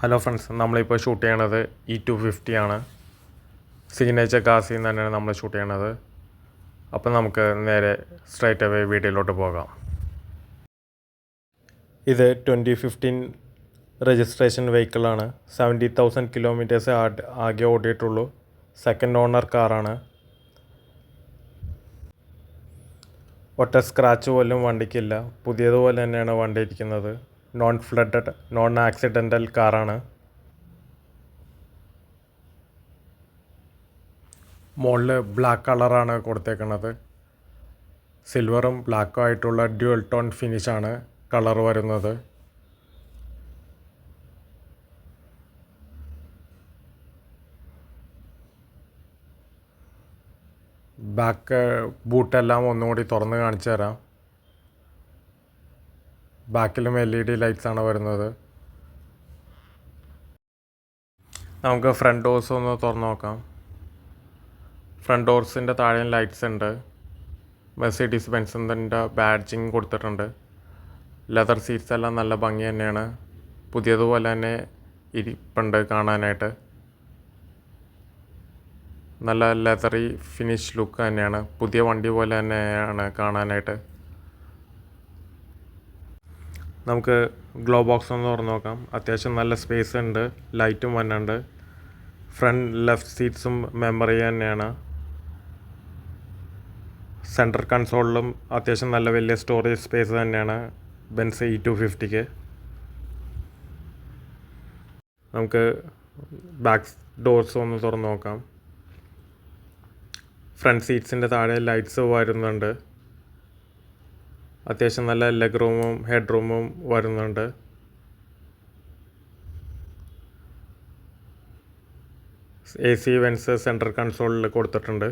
Hello friends, നമ്മളിപ്പോൾ shoot ചെയ്യണത് E250 ആണ്. സിഗ്നേച്ചർ കാസിൽ നിന്ന് തന്നെയാണ് നമ്മൾ ഷൂട്ട് ചെയ്യണത്. അപ്പോൾ നമുക്ക് നേരെ സ്ട്രൈറ്റ് അവേ വീഡിയോയിലോട്ട് പോകാം. ഇത് 2015 രജിസ്ട്രേഷൻ വെഹിക്കിളാണ്. 70,000 കിലോമീറ്റേഴ്സ് ആകെ ഓടിയിട്ടുള്ളൂ. സെക്കൻഡ് ഓണർ കാറാണ്. ഒറ്റ സ്ക്രാച്ച് പോലും വണ്ടിക്കില്ല. പുതിയതുപോലെ തന്നെയാണ് വണ്ടി ഇരിക്കുന്നത്. നോൺ ഫ്ലഡഡ്, നോൺ ആക്സിഡൻ്റൽ കാറാണ്. മുകളിൽ ബ്ലാക്ക് കളറാണ് കൊടുത്തേക്കുന്നത്. സിൽവറും ബ്ലാക്കും ആയിട്ടുള്ള ഡ്യുവൽ ടോൺ ഫിനിഷാണ് കളർ വരുന്നത്. ബാക്ക് ബൂട്ടെല്ലാം ഒന്നുകൂടി തുറന്ന് കാണിച്ചു തരാം. ബാക്കിലും LED ലൈറ്റ്സാണ് വരുന്നത്. നമുക്ക് ഫ്രണ്ട് ഡോർസ് ഒന്ന് തുറന്ന് നോക്കാം. ഫ്രണ്ട് ഡോർസിൻ്റെ താഴെയും ലൈറ്റ്സ് ഉണ്ട്. മെർസിഡീസ് ബെൻസിൻ്റെ ബാഡ്ജിങ് കൊടുത്തിട്ടുണ്ട്. ലെതർ സീറ്റ്സ് എല്ലാം നല്ല ഭംഗി തന്നെയാണ്. പുതിയതുപോലെ തന്നെ ഇരിപ്പുണ്ട് കാണാനായിട്ട്. നല്ല ലെതറി ഫിനിഷ് ലുക്ക് തന്നെയാണ്. പുതിയ വണ്ടി പോലെ തന്നെയാണ് കാണാനായിട്ട്. നമുക്ക് ഗ്ലോ ബോക്സ് ഒന്ന് തുറന്ന് നോക്കാം. അത്യാവശ്യം നല്ല സ്പേസ് ഉണ്ട്. ലൈറ്റും വന്നുണ്ട്. ഫ്രണ്ട് ലെഫ്റ്റ് സീറ്റ്സും മെമ്മറി തന്നെയാണ്. സെൻട്രൽ കൺസോളിലും അത്യാവശ്യം നല്ല വലിയ സ്റ്റോറേജ് സ്പേസ് തന്നെയാണ് ബെൻസ് E250ക്ക്. നമുക്ക് ബാക്ക് ഡോർസ് ഒന്ന് തുറന്ന് നോക്കാം. ഫ്രണ്ട് സീറ്റ്സിൻ്റെ താഴെ ലൈറ്റ്സ് വരുന്നുണ്ട്. അത്യാവശ്യം നല്ല ലെഗ് റൂമും ഹെഡ് റൂമും വരുന്നുണ്ട്. AC വെൻസ് സെൻട്രൽ കൺസോളിൽ കൊടുത്തിട്ടുണ്ട്.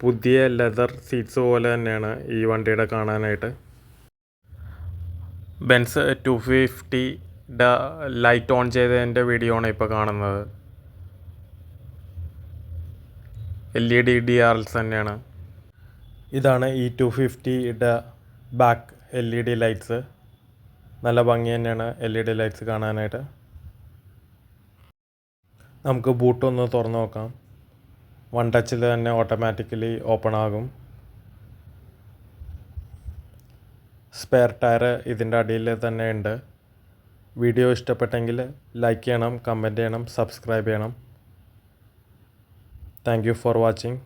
പുതിയ ലെതർ സീറ്റ്സ് പോലെ തന്നെയാണ് ഈ വണ്ടിയുടെ കാണാനായിട്ട്. ബെൻസ് 250യുടെ ലൈറ്റ് ഓൺ ചെയ്തതിൻ്റെ വീഡിയോ ആണ് ഇപ്പോൾ കാണുന്നത്. LED DRLs തന്നെയാണ്. ഇതാണ് E250യുടെ ബാക്ക് LED ലൈറ്റ്സ്. നല്ല ഭംഗി തന്നെയാണ് LED ലൈറ്റ്സ് കാണാനായിട്ട്. നമുക്ക് ബൂട്ടൊന്ന് തുറന്ന് നോക്കാം. വൺ ടച്ചിൽ തന്നെ ഓട്ടോമാറ്റിക്കലി ഓപ്പൺ ആകും. സ്പെയർ ടയർ ഇതിൻ്റെ അടിയിൽ തന്നെ ഉണ്ട്. വീഡിയോ ഇഷ്ടപ്പെട്ടെങ്കിൽ ലൈക്ക് ചെയ്യണം, കമൻറ്റ് ചെയ്യണം, സബ്സ്ക്രൈബ് ചെയ്യണം. Thank you for watching.